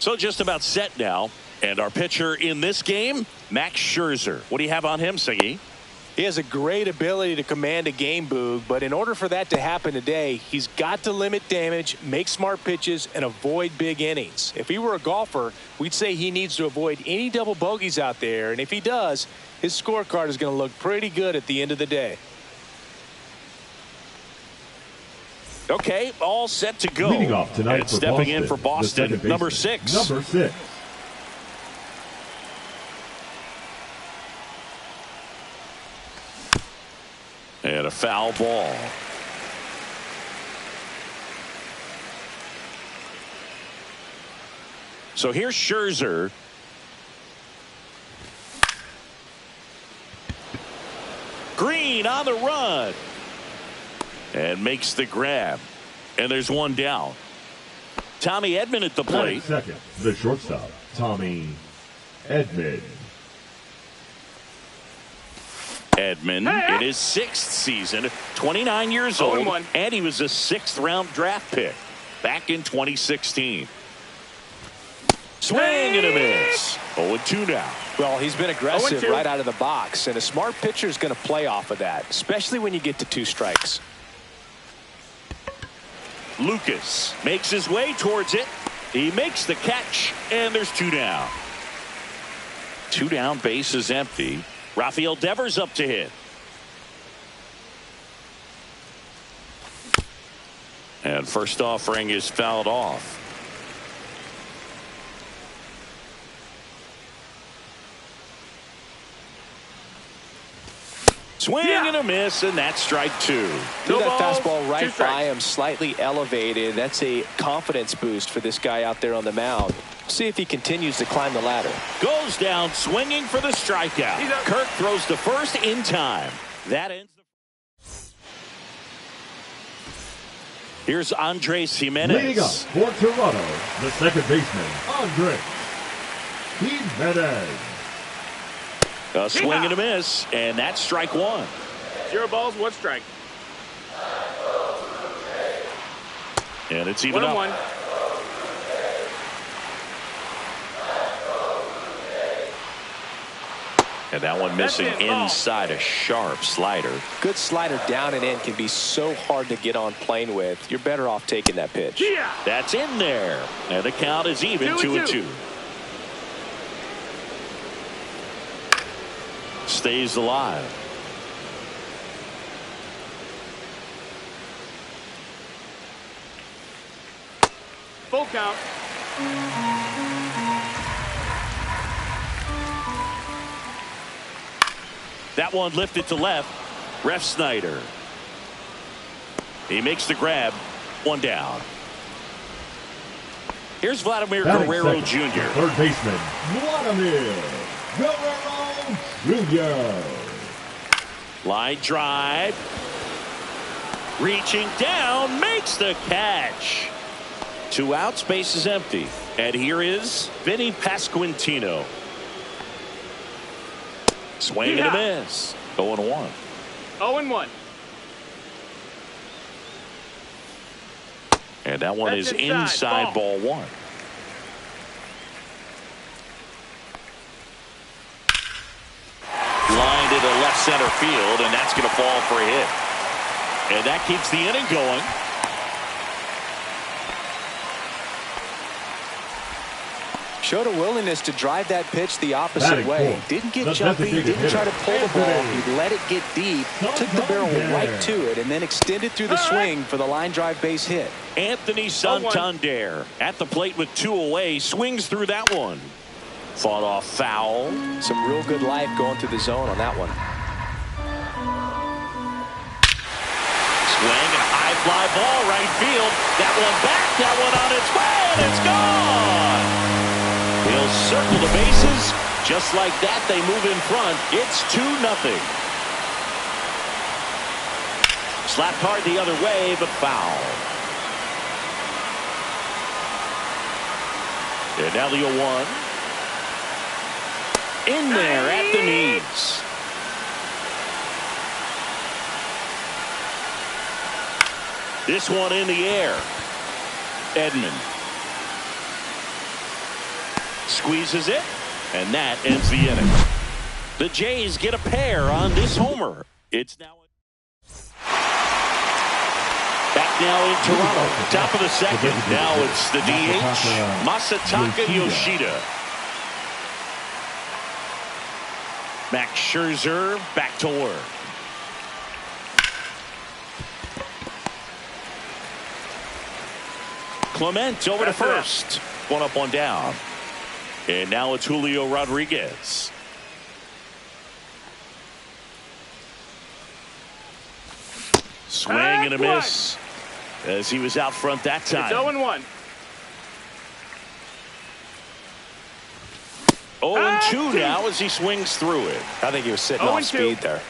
So just about set now. And our pitcher in this game, Max Scherzer. What do you have on him, Siggy? He has a great ability to command a game, Boog, but in order for that to happen today, he's got to limit damage, make smart pitches, and avoid big innings. If he were a golfer, we'd say he needs to avoid any double bogeys out there, and if he does, his scorecard is going to look pretty good at the end of the day. Okay, all set to go. Leading off tonight and for stepping Boston, in for Boston, number 6. Number 6. And a foul ball. So here's Scherzer. Green on the run. And makes the grab. And there's one down. Tommy Edman at the plate. Second, the shortstop, Tommy Edman. Edman in his 6th season, 29 years old, and he was a 6th-round draft pick back in 2016. Swing and a miss. 0-2 now. Well, he's been aggressive right out of the box, and a smart pitcher is going to play off of that, especially when you get to 2 strikes. Lucas makes his way towards it. He makes the catch, and there's 2 down. 2 down, base is empty. Rafael Devers up to hit. And first offering is fouled off. Swing and a miss, and that's strike 2. Threw that fastball right by him, slightly elevated. That's a confidence boost for this guy out there on the mound. See if he continues to climb the ladder. Goes down swinging for the strikeout. Kirk throws to first in time. That ends the. Here's Andres Jimenez. Leading up for Toronto, the second baseman, Andres Jimenez. A swing and a miss, and that's strike 1. 0 balls, 1 strike. And it's even up. 1-1. And that one missing inside, a sharp slider. Good slider down and in can be so hard to get on plane with. You're better off taking that pitch. That's in there. And the count is even 2-2. Stays alive. Full count. That one lifted to left. Ref Snyder. He makes the grab. 1 down. Here's Vladimir Guerrero Jr. Third baseman, Vladimir Guerrero Jr. Line drive. Reaching down. Makes the catch. 2 outs. Base is empty. And here is Vinny Pasquantino. Swing and a miss. 0-1. 0-1. And that one is inside ball 1. Line to the left center field, and that's going to fall for a hit. And that keeps the inning going. Showed a willingness to drive that pitch the opposite way. Didn't get jumpy, didn't try to pull the ball. He let it get deep, took the barrel right to it, and then extended through the swing for the line drive base hit. Anthony Santander at the plate with 2 away, swings through that one. Fought off foul. Some real good life going through the zone on that one. Swing and a high fly ball right field. That one back, that one on its way, and it's gone. He'll circle the bases. Just like that, they move in front. It's 2-0. Slapped hard the other way, but foul. And now the 0-1. In there at the knees. This one in the air. Edman. Squeezes it, and that ends the inning. The Jays get a pair on this homer. It's now back now in Toronto. Top of the second. Now it's the DH, Masataka Yoshida. Max Scherzer back to work. Clement over to first. One up, one down. And now it's Julio Rodriguez. Swing and a miss as he was out front that time. It's 0-1. 0-2 now as he swings through it. I think he was sitting off speed there.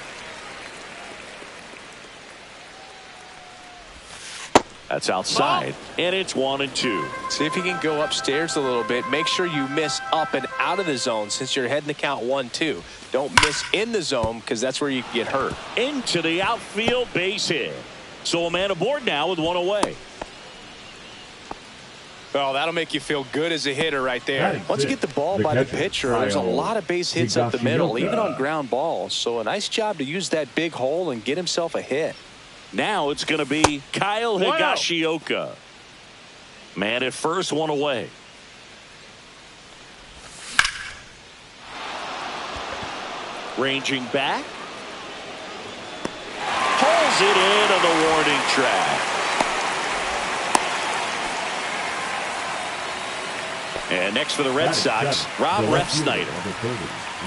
That's outside, and it's 1-2. See if you can go upstairs a little bit. Make sure you miss up and out of the zone since you're heading to count 1-2. Don't miss in the zone because that's where you can get hurt. Into the outfield, base hit. So a man aboard now with one away. Well, that'll make you feel good as a hitter right there. Once you get the ball by the pitcher, there's a lot of base hits up the middle, even on ground balls. So a nice job to use that big hole and get himself a hit. Now it's going to be Kyle Higashioka. Man at first, one away. Ranging back. Pulls it in on the warning track. And next for the Red Sox, Rob Refsnyder.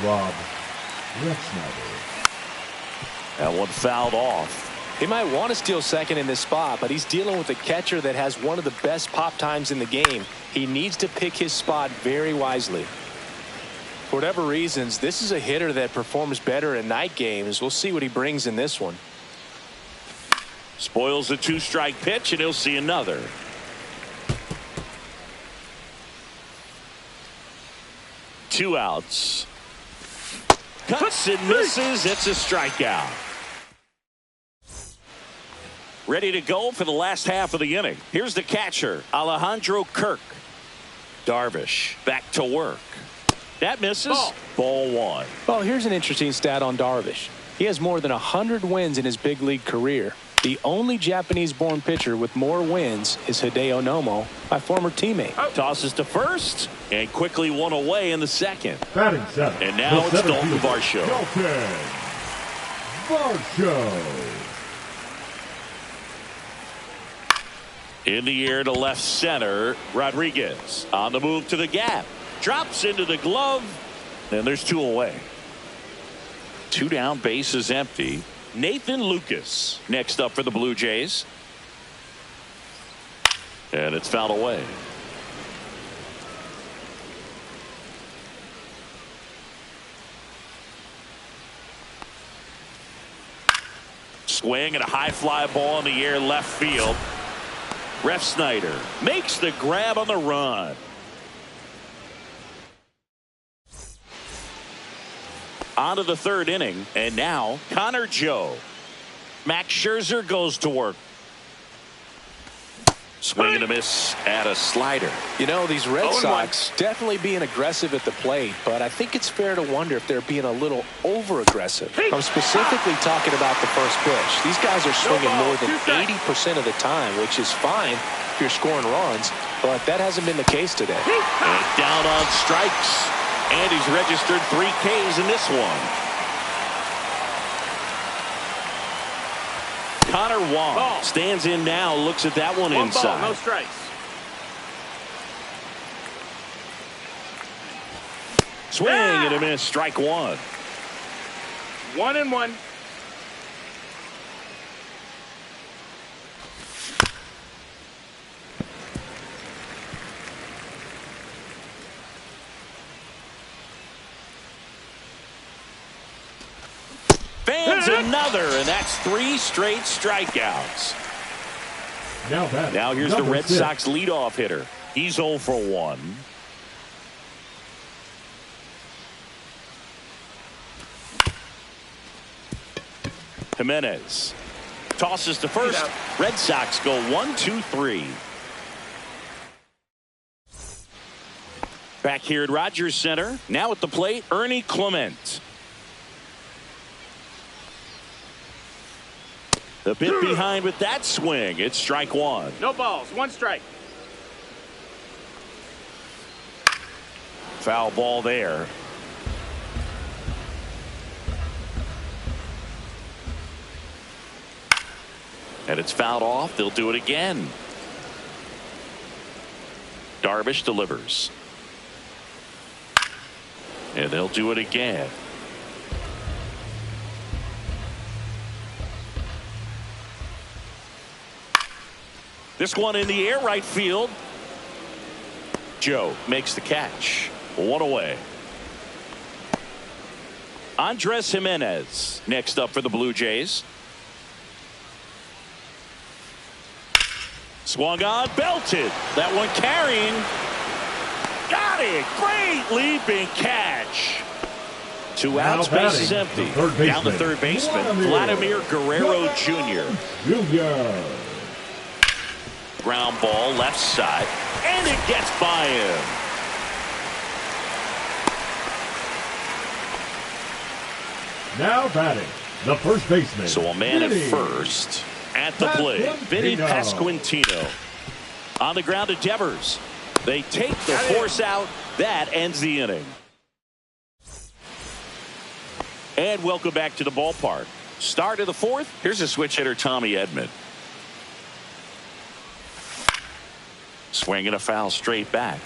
Rob Refsnyder. That one fouled off. He might want to steal second in this spot, but he's dealing with a catcher that has one of the best pop times in the game. He needs to pick his spot very wisely. For whatever reasons, this is a hitter that performs better in night games. We'll see what he brings in this one. Spoils the two-strike pitch, and he'll see another. Two outs. Cuts and misses. It's a strikeout. Ready to go for the last half of the inning. Here's the catcher, Alejandro Kirk. Darvish back to work. That misses. Ball one. Well, here's an interesting stat on Darvish. He has more than 100 wins in his big league career. The only Japanese-born pitcher with more wins is Hideo Nomo, my former teammate. Tosses to first and quickly one away in the second. Batting seventh. And now it's Dalton Varsho. Dalton Varsho. In the air to left center, Rodriguez on the move to the gap. Drops into the glove, and there's two away. Two down, base is empty. Nathan Lucas next up for the Blue Jays. And it's fouled away. Swing and a high fly ball in the air left field. Refsnyder makes the grab on the run. On to the third inning, and now Connor Joe. Max Scherzer goes to work. Swing and a miss at a slider. You know, these Red Sox definitely being aggressive at the plate, but I think it's fair to wonder if they're being a little over-aggressive. I'm specifically talking about the first pitch. These guys are swinging more than 80% of the time, which is fine if you're scoring runs, but that hasn't been the case today. And down on strikes, and he's registered 3 Ks in this one. Connor Wong stands in now, looks at that one inside. Ball, no strikes. Swing and a miss, strike one. 1-1. Fans another, and that's 3 straight strikeouts. Now here's the Red Sox leadoff hitter. He's 0 for 1. Jimenez tosses to first. Red Sox go 1-2-3. Back here at Rogers Center, now at the plate, Ernie Clement. The bit behind with that swing. It's strike one. No balls, one strike. Foul ball there. And it's fouled off. They'll do it again. Darvish delivers. And they'll do it again. This one in the air, right field. Joe makes the catch. One away. Andres Jimenez next up for the Blue Jays. Swung on, belted. That one carrying. Got it. Great leaping catch. Two outs, bases empty. Down the third baseman, Vladimir Guerrero Jr. Ground ball left side, and it gets by him. Now batting, the first baseman. So a man at first. At the plate, Vinny Pasquantino. On the ground to Devers. They take the force out. That ends the inning. And welcome back to the ballpark. Start of the fourth. Here's a switch hitter, Tommy Edman. Swinging a foul straight back.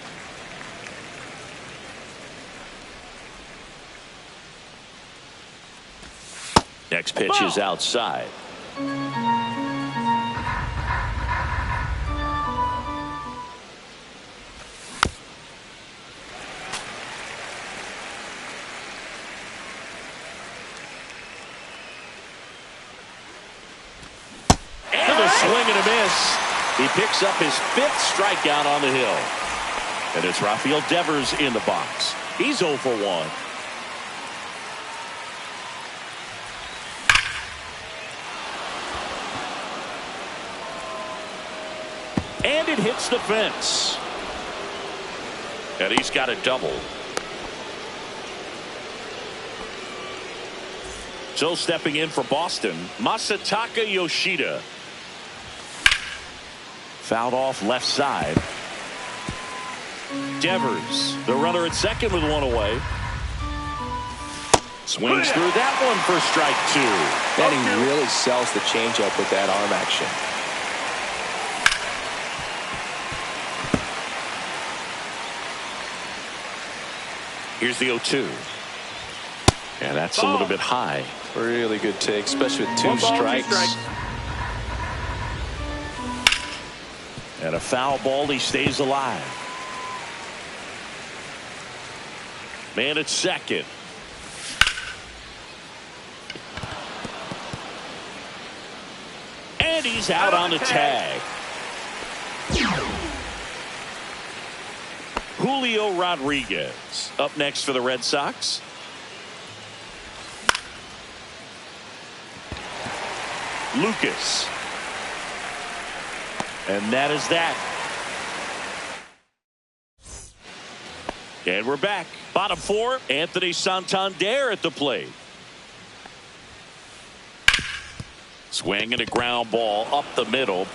Next pitch is outside. Swing and a miss. He picks up his 5th strikeout on the hill. And it's Rafael Devers in the box. He's 0 for 1. And it hits the fence. And he's got a double. So stepping in for Boston, Masataka Yoshida. Fouled off left side. Devers, the runner at second with one away. Swings through that one for strike 2. And he really sells the changeup with that arm action. Here's the 0-2. And that's a little bit high. Really good take, especially with 2 strikes. And a foul ball, he stays alive. Man at second. And he's out on the tag. Julio Rodriguez up next for the Red Sox. Lucas. And that is that. And we're back. Bottom 4, Anthony Santander at the plate. Swing and a ground ball up the middle.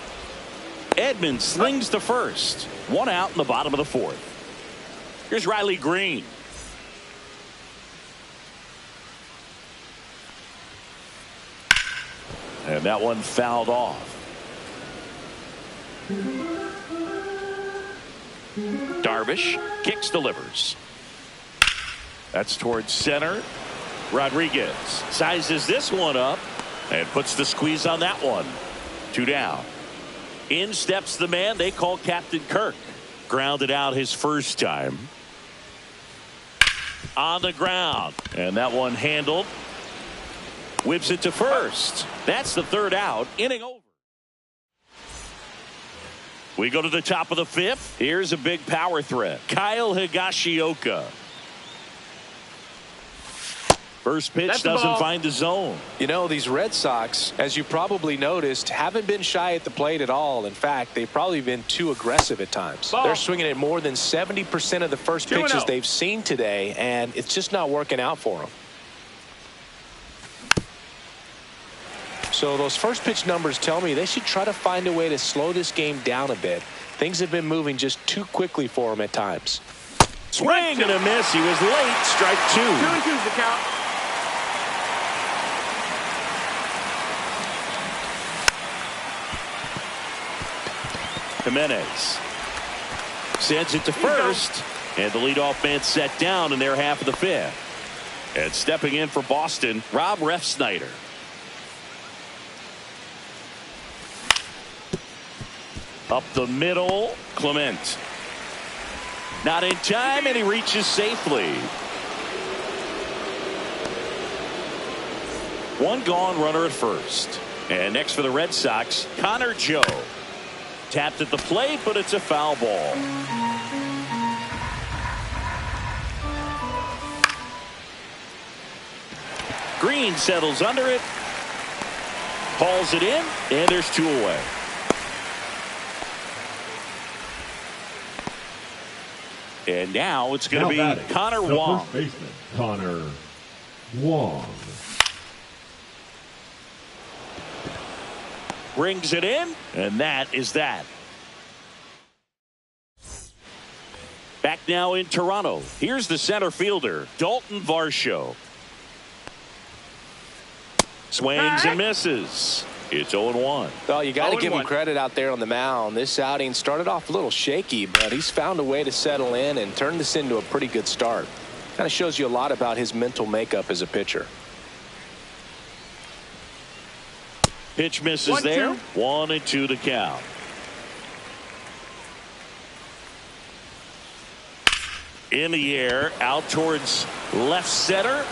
Edman slings to first. 1 out in the bottom of the 4th. Here's Riley Green. And that one fouled off. Darvish kicks, delivers. That's towards center. Rodriguez sizes this one up and puts the squeeze on that one. 2 down. In steps the man they call Captain Kirk. Grounded out his first time. On the ground. And that one handled. Whips it to first. That's the 3rd out. Inning over. We go to the top of the 5th. Here's a big power threat. Kyle Higashioka. First pitch That's the doesn't ball. find the zone. You know, these Red Sox, as you probably noticed, haven't been shy at the plate at all. In fact, they've probably been too aggressive at times. Ball. They're swinging at more than 70% of the first 2-0. pitches they've seen today, and it's just not working out for them. So those first pitch numbers tell me they should try to find a way to slow this game down a bit. Things have been moving just too quickly for them at times. Swing and a miss. He was late. Strike 2. 2-2's the count. Jimenez sends it to first, and the leadoff man set down in their half of the fifth. And stepping in for Boston, Rob Refsnyder. Up the middle, Clement. Not in time, and he reaches safely. One gone, runner at first. And next for the Red Sox, Connor Joe. Tapped at the plate, but it's a foul ball. Green settles under it. Hauls it in, and there's 2 away. And now it's going to be Connor Wong. First baseman, Connor Wong. Brings it in, and that is that. Back now in Toronto. Here's the center fielder, Dalton Varsho. Swings and misses. It's 0-1. Well, you got to give him 0-1. credit out there on the mound. This outing started off a little shaky, but he's found a way to settle in and turn this into a pretty good start. Kind of shows you a lot about his mental makeup as a pitcher. Pitch misses 1-2. there. 1-2 to count. In the air, out towards left center.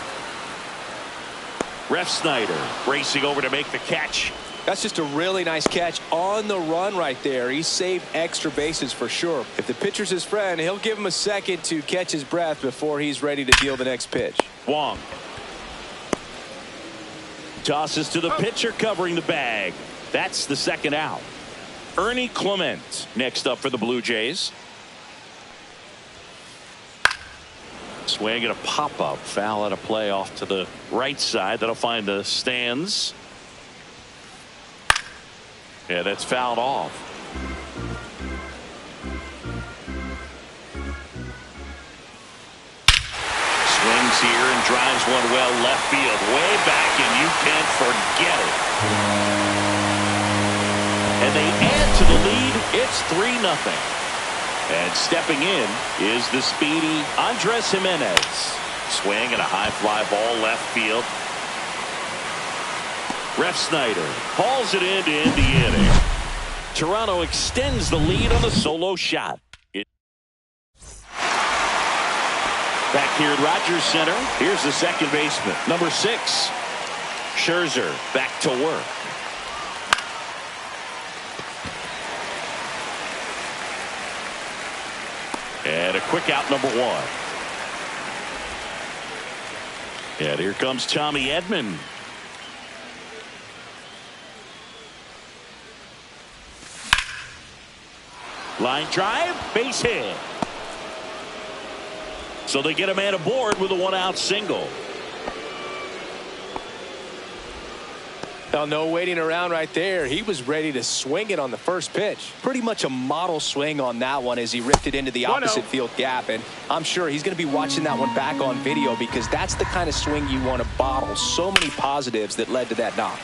Refsnyder racing over to make the catch. That's just a really nice catch on the run right there. He saved extra bases for sure. If the pitcher's his friend, he'll give him a second to catch his breath before he's ready to deal the next pitch. Wong tosses to the pitcher covering the bag. That's the second out. Ernie Clement next up for the Blue Jays. Swing and a pop-up. Foul at a play off to the right side. That'll find the stands. Yeah, that's fouled off. Swings here and drives one well left field. Way back, and you can't forget it. And they add to the lead. It's 3-0. And stepping in is the speedy Andres Jimenez. Swing and a high fly ball left field. Refsnyder hauls it in to end the inning. Toronto extends the lead on the solo shot. Back here at Rogers Center, here's the second baseman, number 6. Scherzer back to work. And a quick out, number 1. And here comes Tommy Edman. Line drive, base hit. So they get a man aboard with a 1-out single. Now, no waiting around right there. He was ready to swing it on the first pitch. Pretty much a model swing on that one as he ripped it into the opposite field gap. And I'm sure he's going to be watching that one back on video because that's the kind of swing you want to bottle. So many positives that led to that knock.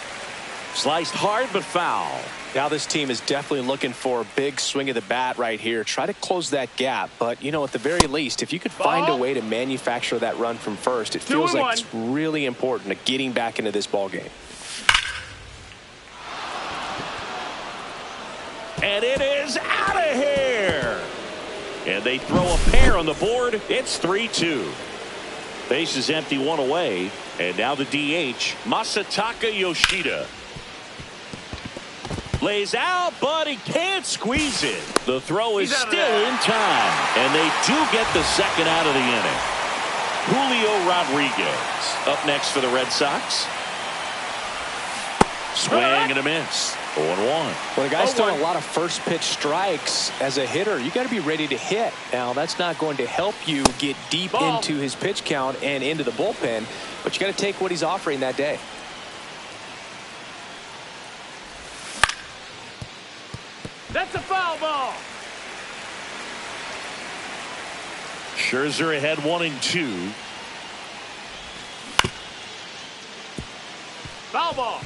Sliced hard but foul. Now this team is definitely looking for a big swing of the bat right here. Try to close that gap. But, you know, at the very least, if you could find a way to manufacture that run from first, it feels like it's really important to getting back into this ball game. And it is out of here. And they throw a pair on the board. It's 3-2. Base is empty, 1 away. And now the DH, Masataka Yoshida. Lays out, but he can't squeeze it. The throw is still in time. And they do get the second out of the inning. Julio Rodriguez up next for the Red Sox. Swing and a miss. 0-1. When a guy's throwing a lot of first pitch strikes as a hitter, you got to be ready to hit. Now, that's not going to help you get deep into his pitch count and into the bullpen, but you got to take what he's offering that day. That's a foul ball. Scherzer ahead 1-2. Foul ball.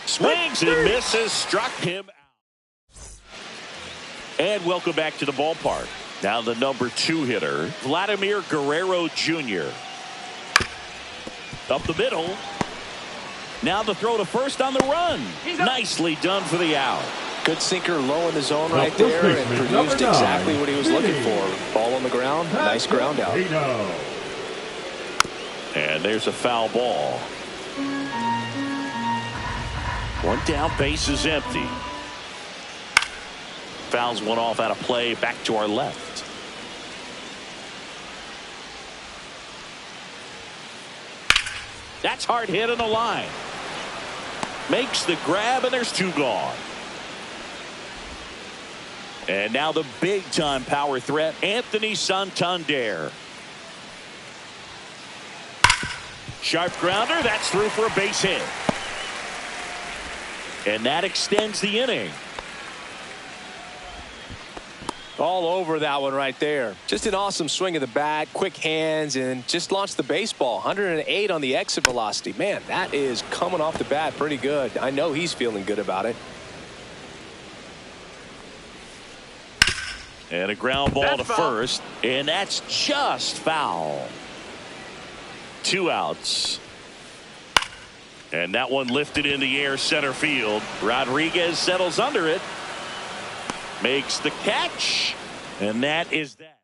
Swings and misses, struck him out. And welcome back to the ballpark. Now the number 2 hitter, Vladimir Guerrero Jr. Up the middle. Now the throw to first on the run. Nicely done for the out. Good sinker low in the zone right there and produced exactly what he was looking for. Ball on the ground, nice ground out. And there's a foul ball. One down, base is empty. Fouls one off out of play, back to our left. That's hard hit on the line. Makes the grab, and there's 2 gone. And now the big-time power threat, Anthony Santander. Sharp grounder, that's through for a base hit. And that extends the inning. All over that one right there. Just an awesome swing of the bat, quick hands, and just launched the baseball. 108 on the exit velocity. Man, that is coming off the bat pretty good. I know he's feeling good about it. And a ground ball to first, and that's just foul. 2 outs. And that one lifted in the air center field. Rodriguez settles under it. Makes the catch. And that is that.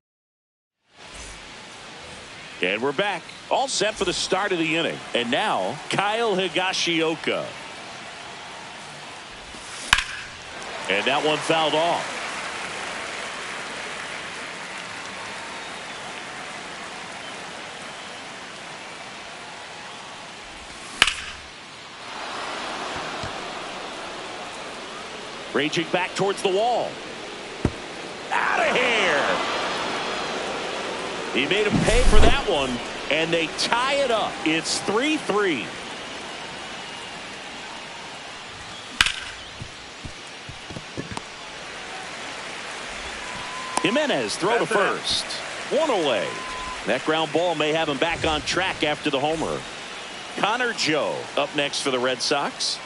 And we're back. All set for the start of the inning. And now, Kyle Higashioka. And that one fouled off. Raging back towards the wall. Out of here. He made him pay for that one, and they tie it up. It's 3-3. Jimenez throw to first. 1 away. That ground ball may have him back on track after the homer. Connor Joe up next for the Red Sox.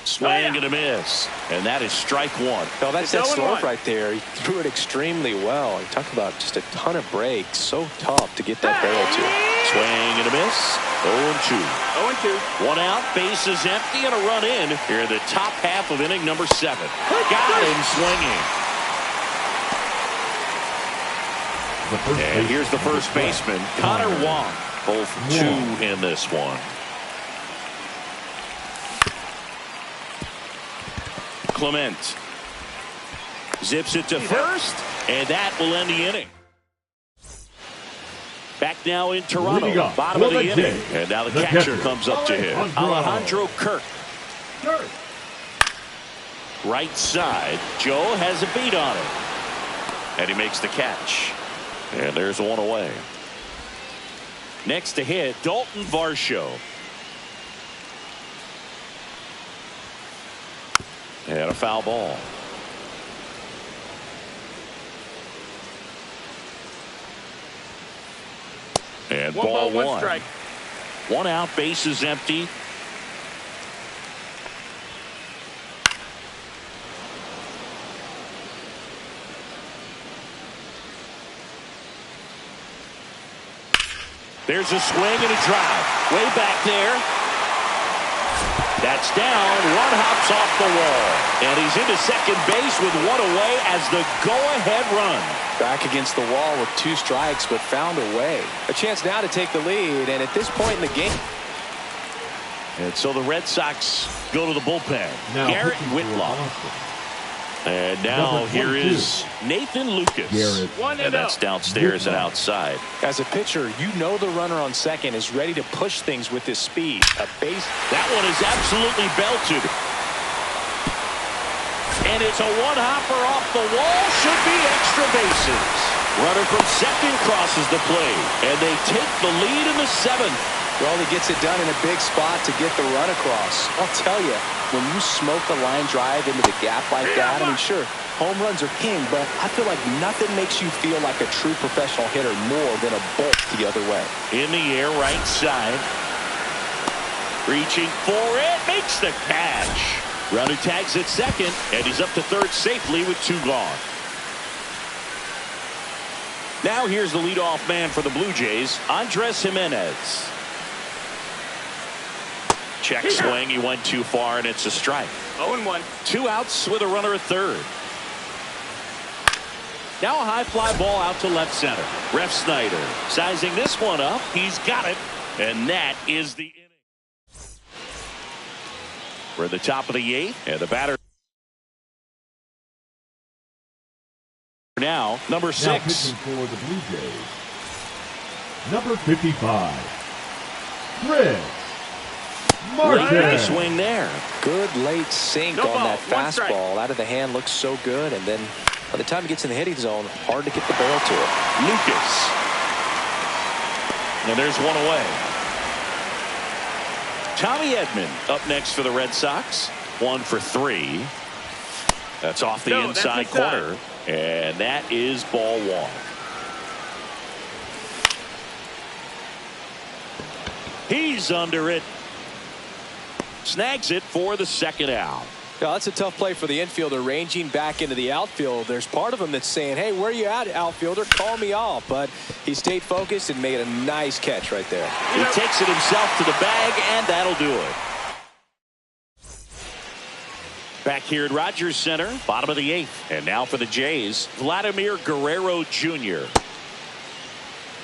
Swing and a miss. And that is strike 1. No, that's that slurve right there. He threw it extremely well. You talk about just a ton of breaks. So tough to get that barrel to. Swing and a miss. 0-2. 0-2. 1 out, bases empty, and a run in here in the top half of inning number 7. Got him swinging. And here's the first baseman, Connor Wong. Both 2 in this one. Clement zips it to first, and that will end the inning. Back now in Toronto, bottom of the inning, and now the catcher comes up to him. Alejandro Kirk. Right side, Joe has a beat on it, and he makes the catch, and there's 1 away. Next to hit, Dalton Varsho. And a foul ball. And ball 1. Strike. 1 out, base is empty. There's a swing and a drive. Way back there. That's down. 1 hops off the wall. And he's into second base with 1 away as the go-ahead run. Back against the wall with 2 strikes, but found a way. A chance now to take the lead, and at this point in the game. And so the Red Sox go to the bullpen. Now Garrett pitching for Whitlock. Boston. And now Number here 22. is Nathan Lucas. Garrett And that's downstairs and Whitlock. outside. As a pitcher, you know the runner on second is ready to push things with his speed. A base. That one is absolutely belted. And it's a one-hopper off the wall. Should be extra bases. Runner from second crosses the plate. And they take the lead in the seventh. Well, he gets it done in a big spot to get the run across. I'll tell you, when you smoke the line drive into the gap like that, I mean, sure, home runs are king, but I feel like nothing makes you feel like a true professional hitter more than a bolt the other way. In the air, right side. Reaching for it. Makes the catch. Runner tags at second, and he's up to third safely with 2 gone. Now here's the leadoff man for the Blue Jays, Andres Gimenez. Check swing. He went too far, and it's a strike. 0-1. 2 outs with a runner at third. Now a high fly ball out to left center. Ref Snyder sizing this one up. He's got it. And that is the inning. We're at the top of the 8th, and the batter now, number 6. Now pitching for the Blue Jays. Number 55. Chris Martin. Late swing there. Good late sink No on ball, that 1 strike. fastball. Out of the hand looks so good, and then by the time he gets in the hitting zone, hard to get the barrel to it. Lucas. And there's one away. Tommy Edman up next for the Red Sox. 1 for 3. That's off the No, that's inside inside. corner. And that is ball 1. He's under it. Snags it for the second out. Yeah, that's a tough play for the infielder, ranging back into the outfield. There's part of him that's saying, hey, where you at, outfielder? Call me off. But he stayed focused and made a nice catch right there. He takes it himself to the bag, and that'll do it. Back here at Rogers Center, bottom of the 8th. And now for the Jays, Vladimir Guerrero Jr.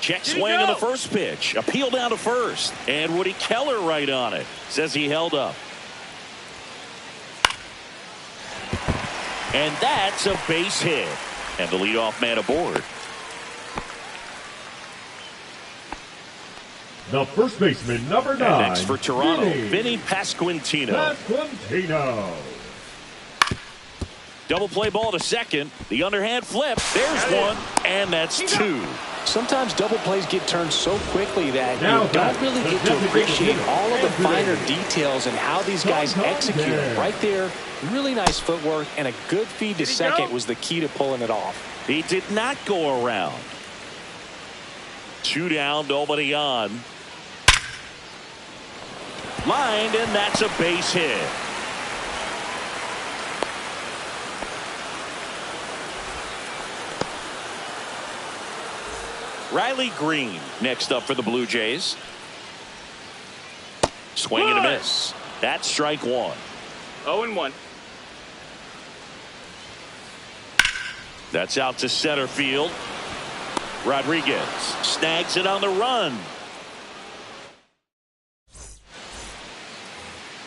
Check swing on the first pitch. Appeal down to first. And Woody Keller right on it. Says he held up. And that's a base hit. And the leadoff man aboard. The first baseman, number 9. And next for Toronto, Vinny Pasquantino. Pasquantino. Double play ball to second. The underhand flip. There's one. And that's 2. Sometimes double plays get turned so quickly that Now you don't really get to appreciate all of the finer details and how these guys execute it. Right there, really nice footwork, and a good feed to second was the key to pulling it off. He did not go around. 2 down, nobody on. Lined, and that's a base hit. Riley Green next up for the Blue Jays. Swing and a miss. That's strike 1. 0-1. That's out to center field. Rodriguez snags it on the run.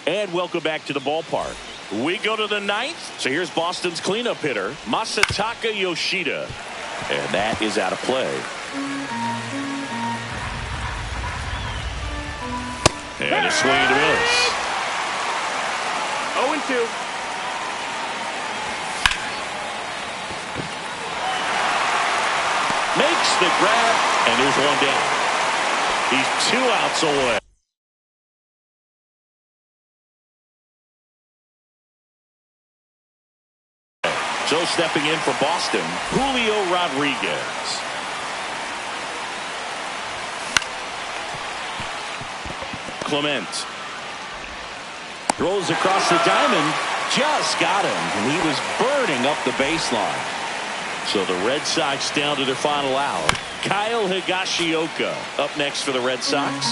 And welcome back to the ballpark. We go to the 9th. So here's Boston's cleanup hitter, Masataka Yoshida. And that is out of play. And a swing and a miss. 0-2. Makes the grab, and there's one down. He's 2 outs away. So stepping in for Boston, Julio Rodriguez. Clement throws across the diamond, just got him, and he was burning up the baseline. So the Red Sox down to their final out. Kyle Higashioka up next for the Red Sox.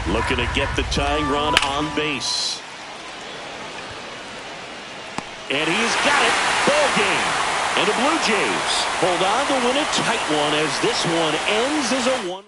Looking to get the tying run on base. And he's got it. Ball game. And the Blue Jays hold on to win a tight one as this one ends as a 1-run.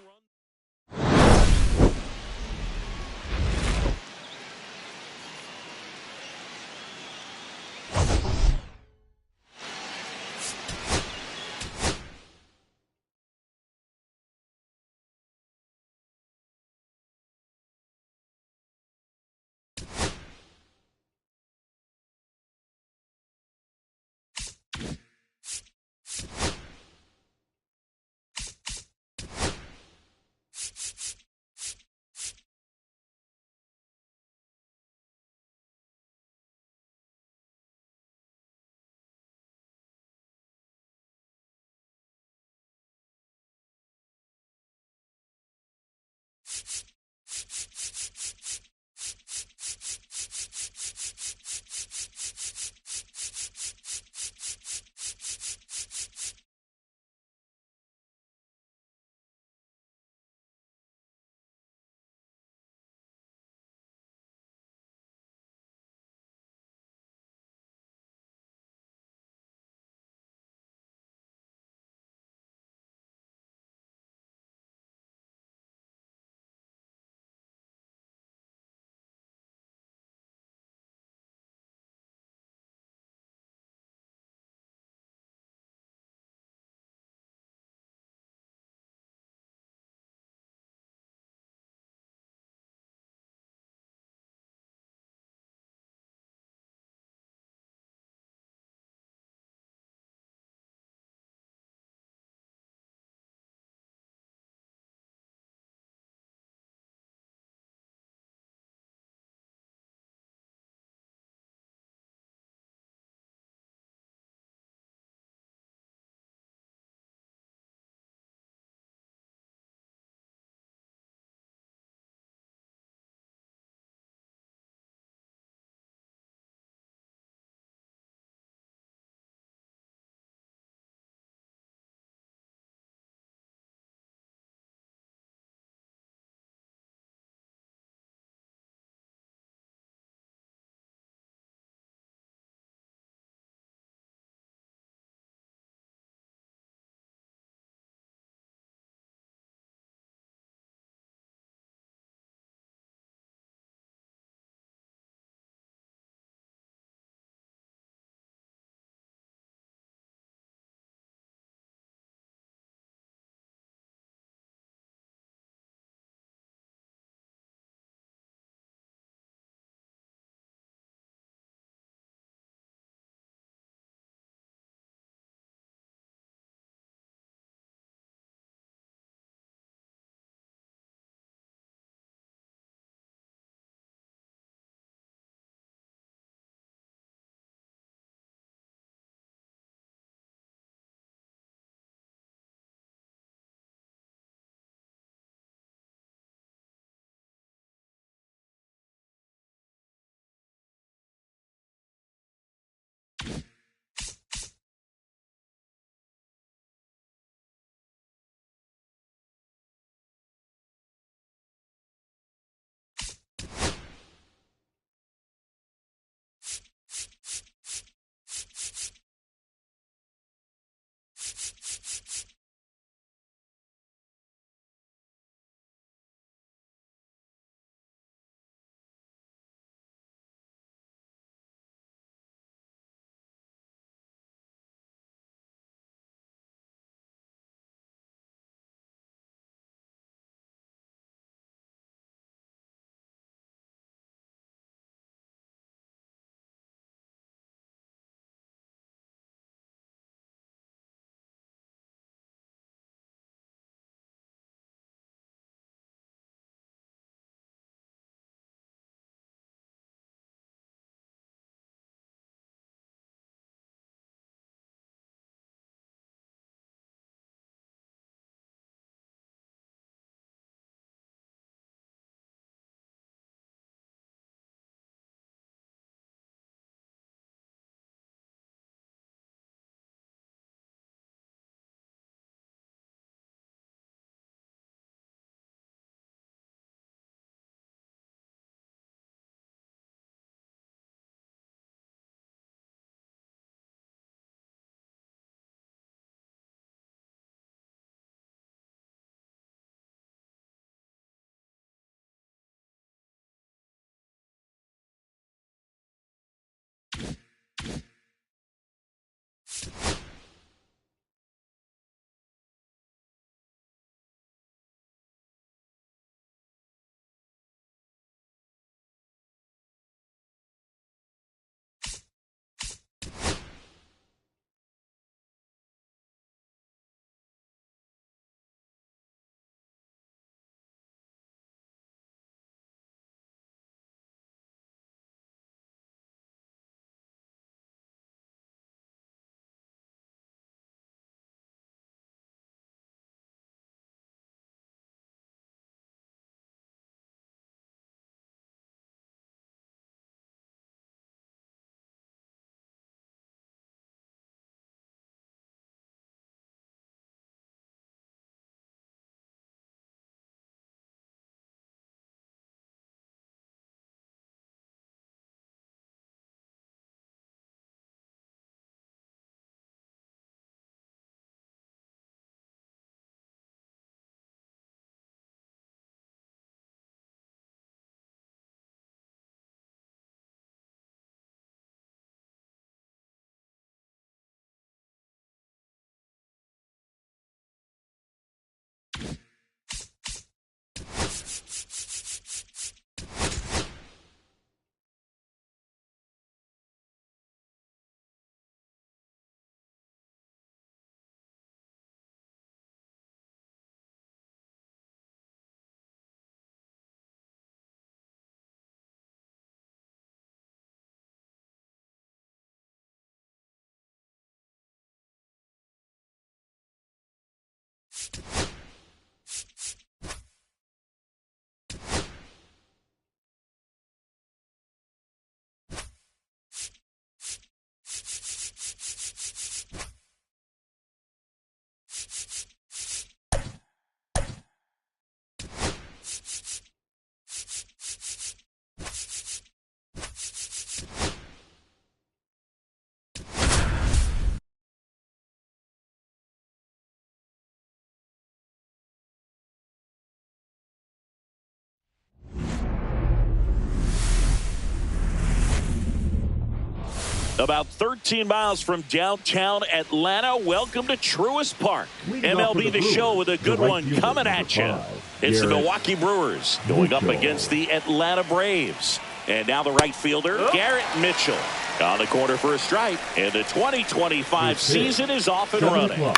About 13 miles from downtown Atlanta. Welcome to Truist Park. MLB The Show with a good one coming at you. It's the Milwaukee Brewers going up against the Atlanta Braves. And now the right fielder, Garrett Mitchell, on the corner for a strike. And the 2025 season is off and running.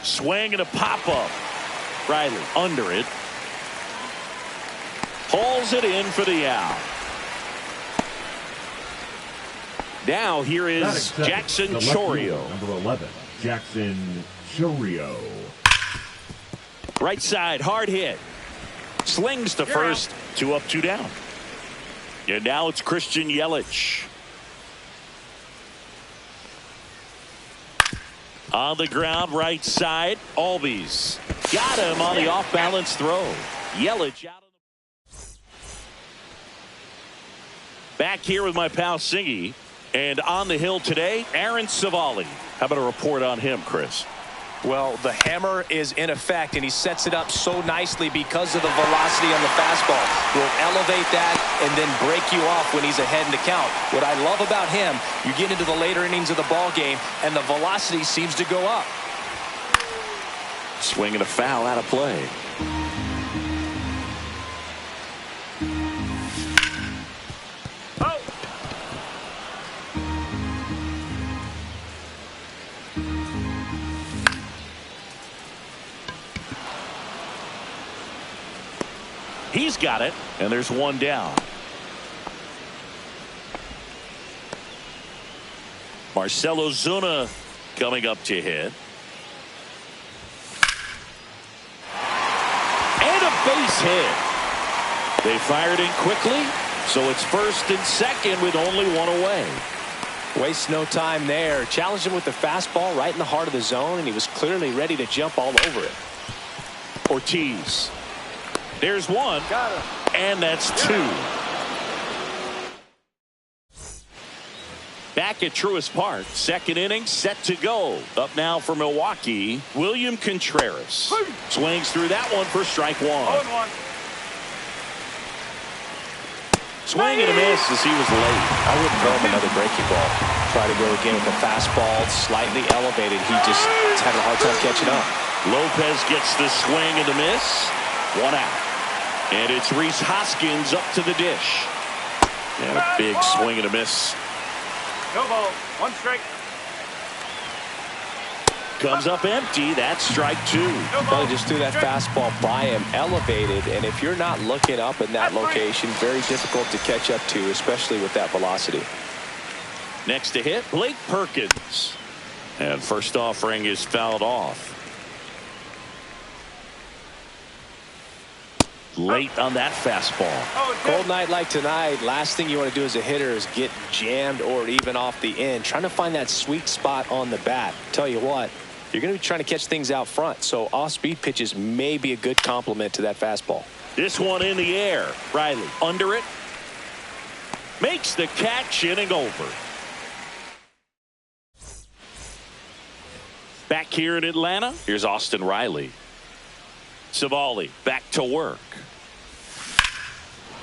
Swing and a pop-up. Riley under it. Pulls it in for the out. Now here is Jackson Chourio. Number 11, Jackson Chourio. Right side, hard hit. Slings to first. 2 up, 2 down. And now it's Christian Yelich. On the ground, right side, Albies. Got him on the off-balance throw. Yelich out of the... Back here with my pal Singy. And on the hill today, Aaron Civale. How about a report on him, Chris? Well, the hammer is in effect, and he sets it up so nicely because of the velocity on the fastball. He'll elevate that and then break you off when he's ahead in the count. What I love about him, you get into the later innings of the ball game, and the velocity seems to go up. Swing and a foul out of play. He's got it, and there's 1 down. Marcell Ozuna coming up to hit. And a base hit. They fired in quickly, so it's first and second with only 1 away. Waste no time there. Challenged him with the fastball right in the heart of the zone, and he was clearly ready to jump all over it. Ortiz. There's 1. Got him. And that's 2. Back at Truist Park. Second inning set to go. Up now for Milwaukee, William Contreras. Swings through that one for strike 1. 0-1. Swing and a miss as he was late. I wouldn't throw him another breaking ball. Try to go again with the fastball slightly elevated. He just had a hard time catching up. Lopez gets the swing and the miss. 1 out. And it's Rhys Hoskins up to the dish. And a big swing and a miss. No ball. 1 strike. Comes up empty. That's strike 2. Probably just threw that fastball by him, elevated, and if you're not looking up in that location, very difficult to catch up to, especially with that velocity. Next to hit, Blake Perkins. And first offering is fouled off. Late on that fastball. Cold night like tonight, last thing you want to do as a hitter is get jammed or even off the end. Trying to find that sweet spot on the bat. Tell you what, you're going to be trying to catch things out front, so off-speed pitches may be a good complement to that fastball. This one in the air. Riley under it. Makes the catch, inning over. Back here in Atlanta, here's Austin Riley. Civale back to work.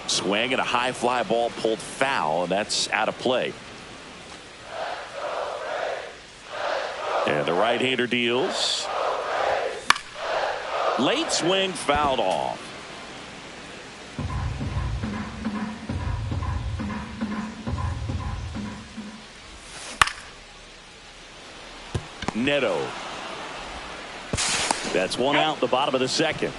Swing and a high fly ball pulled foul, and that's out of play. And the right-hander deals. Late swing fouled off. Neto. That's 1 out, the bottom of the second.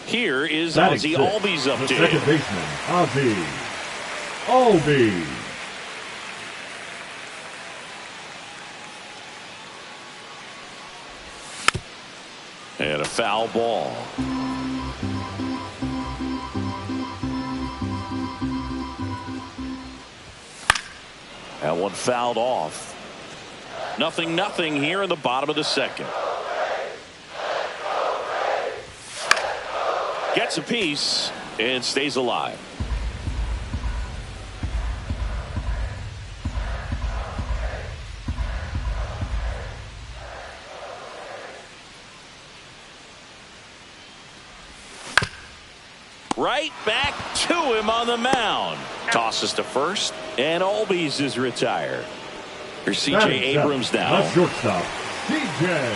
Here is Ozzy Albies up to second baseman, Ozzy Albies. And a foul ball. That one fouled off. 0-0 here in the bottom of the second. Gets a piece and stays alive. Right back to him on the mound. Tosses to first, and Albies is retired. Here's C.J. Abrams now. The shortstop, C.J.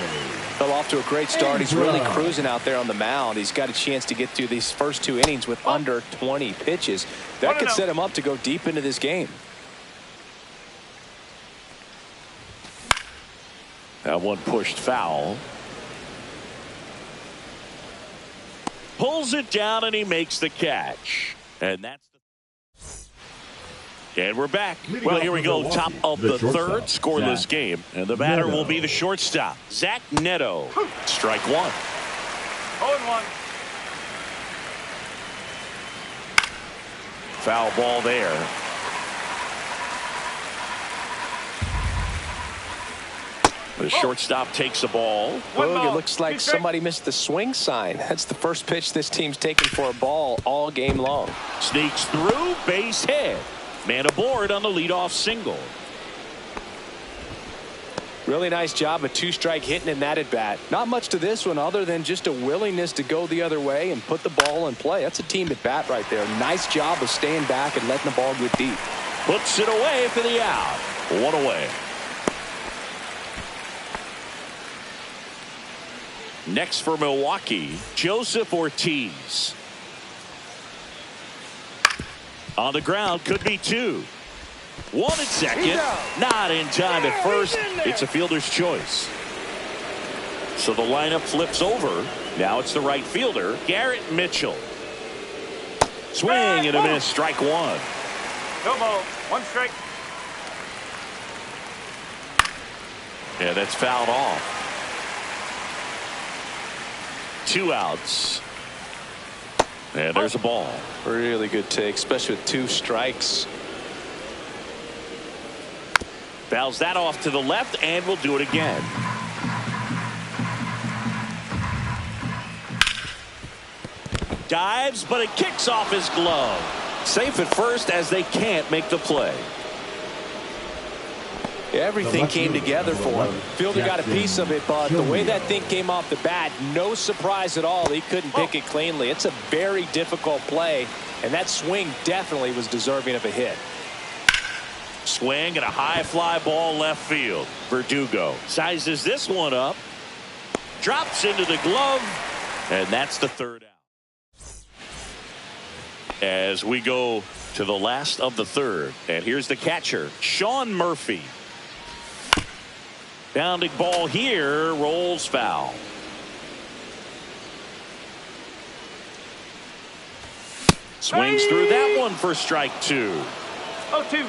Fell off to a great start. He's really cruising out there on the mound. He's got a chance to get through these first 2 innings with under 20 pitches. That could set him up to go deep into this game. That one pushed foul. Pulls it down and he makes the catch. And that's and we're back. Well, here we go. Top of the third, scoreless game. And the batter will be the shortstop, Zach Neto. Strike one. 0-1. Foul ball there. The shortstop takes the ball. Boog, it looks like somebody missed the swing sign. That's the first pitch this team's taken for a ball all game long. Sneaks through, base hit. Man aboard on the leadoff single. Really nice job of 2-strike hitting in that at bat. Not much to this one other than just a willingness to go the other way and put the ball in play. That's a team at bat right there. Nice job of staying back and letting the ball get deep. Puts it away for the out. One away. Next for Milwaukee, Joseph Ortiz. On the ground, could be two. One at second, not in time at first. It's a fielder's choice. So the lineup flips over. Now it's the right fielder, Garrett Mitchell. Swing and a miss, strike one. No ball, 1 strike. Yeah, that's fouled off. 2 outs. And there's a ball. Really good take, especially with 2 strikes. Fouls that off to the left, and we'll do it again. Dives, but it kicks off his glove. Safe at first as they can't make the play. Everything came together for him. Fielder got a piece of it, but the way that thing came off the bat, no surprise at all. He couldn't pick it cleanly. It's a very difficult play, and that swing definitely was deserving of a hit. Swing and a high fly ball left field. Verdugo sizes this one up. Drops into the glove, and that's the 3rd out. As we go to the last of the 3rd, and here's the catcher, Sean Murphy. Bounding ball here, rolls foul. Swings through that one for strike 2. 0-2.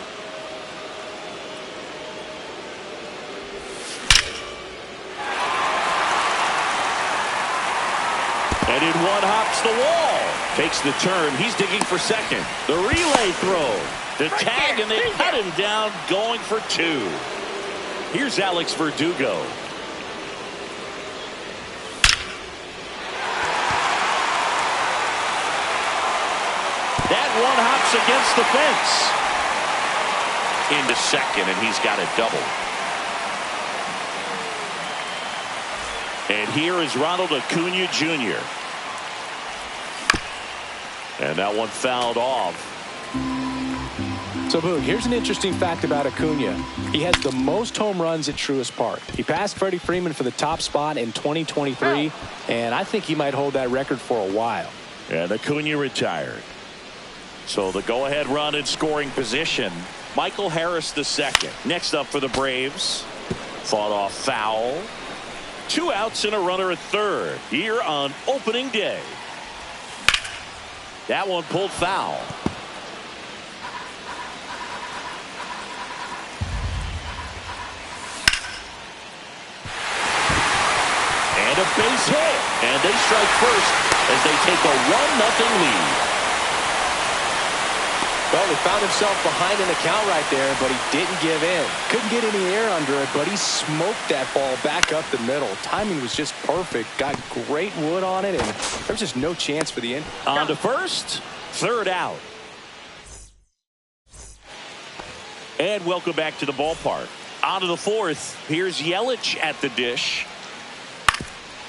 And in one hops the wall. Takes the turn. He's digging for second. The relay throw. The tag, and they cut him down going for 2. Here's Alex Verdugo. That one hops against the fence. Into second, and he's got a double. And here is Ronald Acuna Jr. And that one fouled off. So, Boog, here's an interesting fact about Acuna. He has the most home runs at Truist Park. He passed Freddie Freeman for the top spot in 2023, and I think he might hold that record for a while. And Acuna retired. So the go-ahead run in scoring position, Michael Harris II. Next up for the Braves, fought off foul. 2 outs and a runner at third here on opening day. That one pulled foul. And a base hit. And they strike first as they take a 1-0 lead. Well, he found himself behind in the count right there, but he didn't give in. Couldn't get any air under it, but he smoked that ball back up the middle. Timing was just perfect. Got great wood on it, and there was just no chance for the end. On to first, 3rd out. And welcome back to the ballpark. On to the 4th. Here's Yelich at the dish.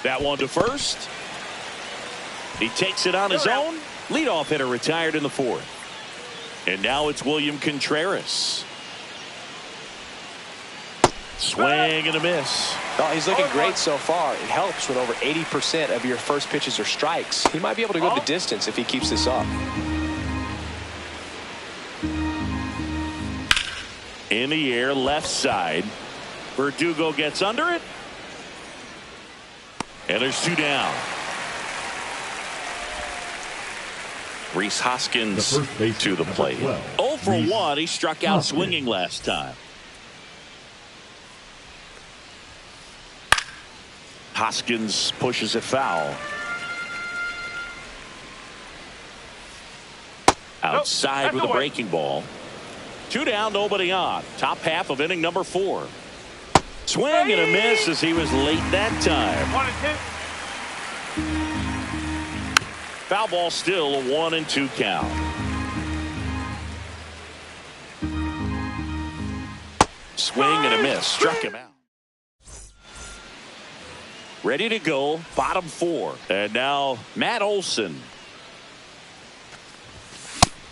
That one to first. He takes it on his own, Leadoff hitter retired in the fourth. And now it's William Contreras. Swing and a miss. Oh, he's looking great so far. It helps when over 80% of your first pitches are strikes. He might be able to go the distance if he keeps this up. In the air, left side. Verdugo gets under it. And there's two down. Rhys Hoskins to the plate. 0 for 1. He struck out swinging last time. Hoskins pushes it foul. Outside with a breaking ball. 2 down, nobody on. Top half of inning number 4. Swing and a miss as he was late that time. 1 and 2. Foul ball, still a 1 and 2 count. Swing and a miss. Struck him out. Ready to go. Bottom 4. And now Matt Olson.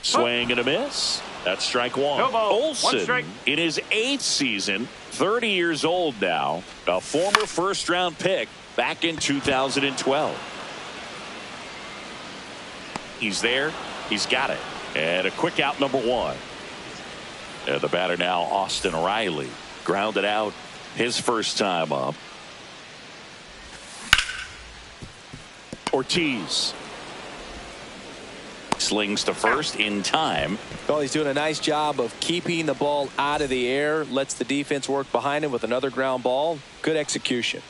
Swing and a miss. That's strike 1. No ball. Olson 1 strike. in his 8th season. 30 years old now. A former first-round pick back in 2012. He's there. He's got it. And a quick out, number 1. And the batter now, Austin Riley. Grounded out his first time up. Ortiz. Slings to first in time. Well, he's doing a nice job of keeping the ball out of the air. Lets the defense work behind him with another ground ball. Good execution.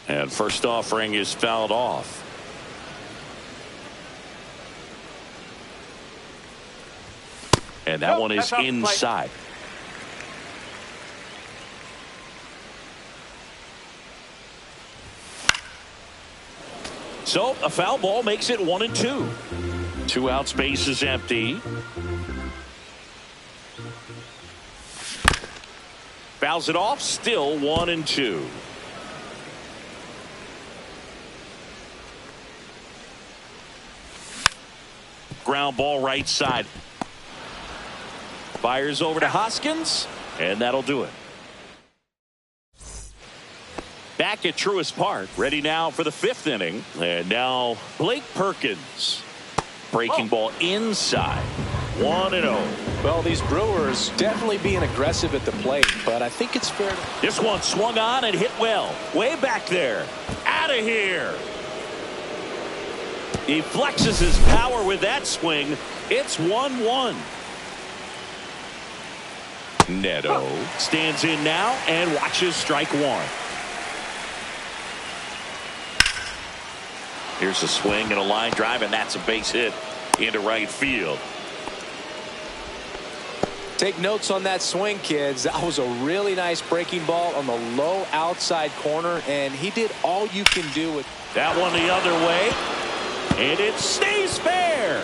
And first offering is fouled off. And that one is inside. So a foul ball makes it 1 and 2. 2 outs, base is empty. Fouls it off, still 1 and 2. Ground ball right side. Fires over to Hoskins, and that'll do it. Back at Truist Park, ready now for the 5th inning. And now Blake Perkins. Breaking ball inside. 1-0. Well, these Brewers definitely being aggressive at the plate, but I think it's fair. This one swung on and hit well. Way back there. Out of here. He flexes his power with that swing. It's 1-1. Neto stands in now and watches strike 1. Here's a swing and a line drive, and that's a base hit into right field. Take notes on that swing, kids. That was a really nice breaking ball on the low outside corner, and he did all you can do with that one the other way, and it stays fair.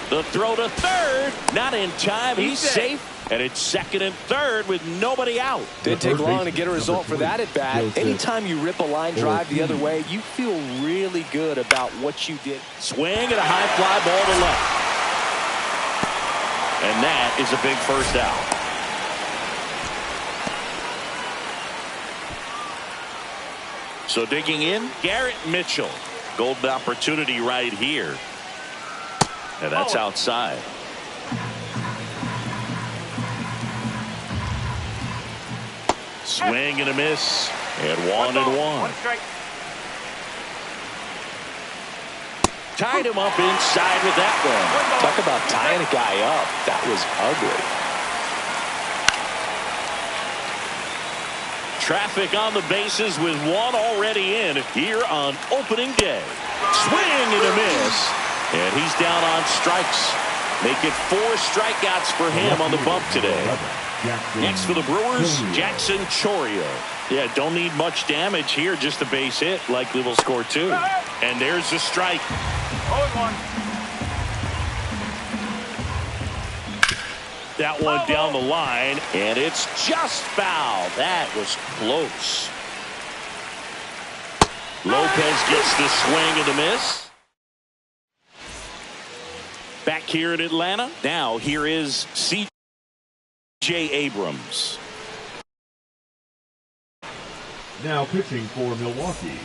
The throw to third, not in time. He's safe. And it's second and third with nobody out. Didn't take long to get a result for that at bat. Anytime you rip a line drive the other way, you feel really good about what you did. Swing and a high fly ball to left. And that is a big first out. So digging in, Garrett Mitchell. Golden opportunity right here. And that's outside. Swing and a miss. And 1-1. Tied him up inside with that one. Talk about tying a guy up. That was ugly. Traffic on the bases with one already in here on opening day. Swing and a miss. And he's down on strikes. Make it 4 strikeouts for him on the bump today. Next for the Brewers, Jackson Chourio. Yeah, don't need much damage here, just a base hit. Likely will score 2. And there's the strike. 0-1. That one down the line, and it's just foul. That was close. Lopez gets the swing and the miss. Back here in Atlanta, now here is C.J. Abrams. Now pitching for Milwaukee,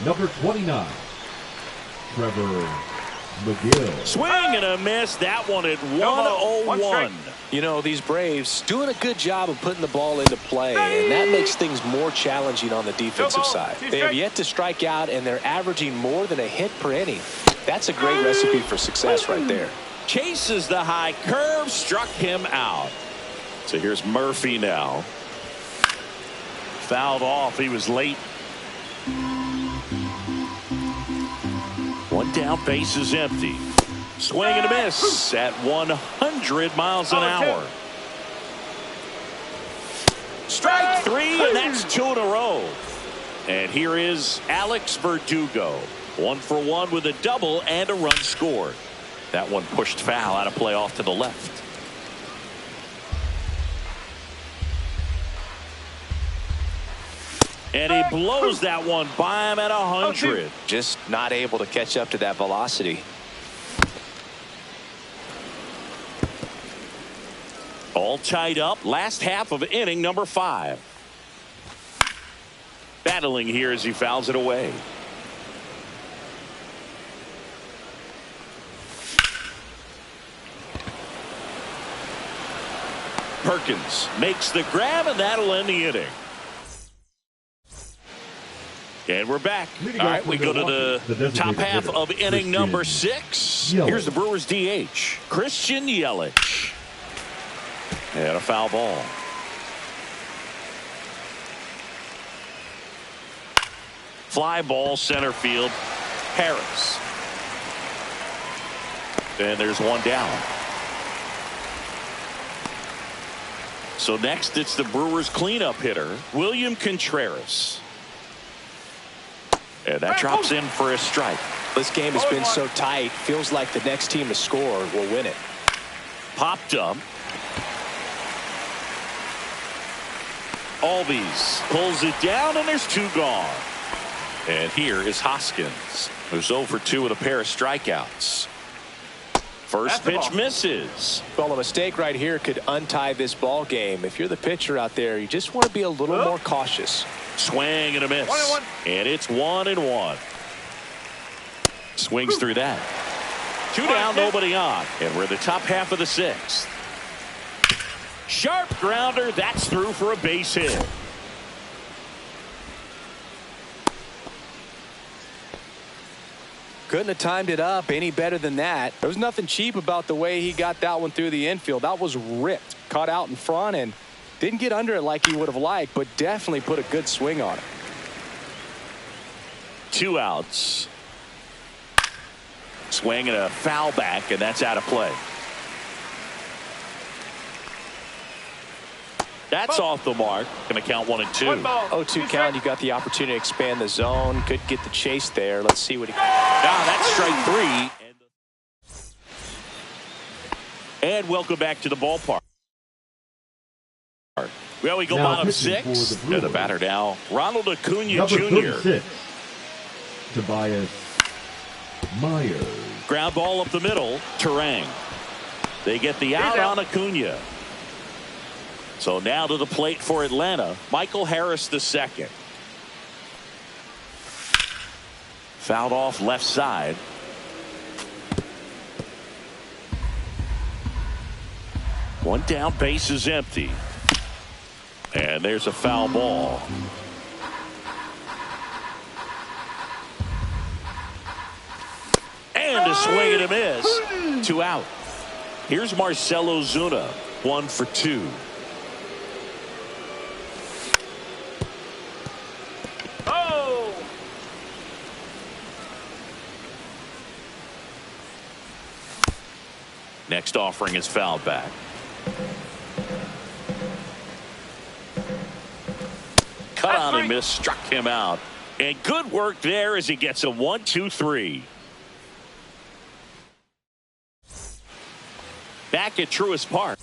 number 29, Trevor McGill. Swing and a miss. That one at 1-0-1. You know, these Braves doing a good job of putting the ball into play, and that makes things more challenging on the defensive side. They have yet to strike out, and they're averaging more than a hit per inning. That's a great recipe for success right there. Chases the high curve, struck him out. So here's Murphy now. Fouled off. He was late. One down, base is empty. Swing and a miss at 100 miles an hour. Strike three, and that's 2 in a row. And here is Alex Verdugo. 1 for 1 with a double and a run scored. That one pushed foul out of play off to the left. And he blows that one by him at 100. Just not able to catch up to that velocity. All tied up. Last half of inning number 5. Battling here as he fouls it away. Perkins makes the grab, and that'll end the inning. And we're back. All right, we go to the top half of inning number 6. Here's the Brewers DH, Christian Yelich. And a foul ball. Fly ball center field. Harris. And there's one down. So next it's the Brewers cleanup hitter, William Contreras. And that drops in for a strike. This game has been so tight. Feels like the next team to score will win it. Popped up. Albies pulls it down, and there's 2 gone. And here is Hoskins, who's 0 for 2 with a pair of strikeouts. First pitch misses. Well, a mistake right here could untie this ball game. If you're the pitcher out there, you just want to be a little more cautious. Swing and a miss. 1-1. And it's 1-1. Swings through that. 2 down, nobody on. And we're the top half of the 6th. Sharp grounder. That's through for a base hit. Couldn't have timed it up any better than that. There was nothing cheap about the way he got that one through the infield. That was ripped. Caught out in front and didn't get under it like he would have liked, but definitely put a good swing on it. 2 outs. Swing and a foul back, and that's out of play. That's off the mark. Going to count 1 and 2. 0-2 count. You got the opportunity to expand the zone. Could get the chase there. Let's see what he. That's strike 3. And welcome back to the ballpark. Well, we go now bottom 6. And the batter now, Ronald Acuna number Jr. 36, Tobias Myers. Ground ball up the middle. Turang. They get the out on Acuna. So now to the plate for Atlanta, Michael Harris II. Fouled off left side. One down, base is empty. And there's a foul ball. And a swing and a miss. 2 out. Here's Marcell Ozuna. 1 for 2. Next offering is fouled back. Cut on and miss, struck him out. And good work there as he gets a 1-2-3. Back at Truist Park.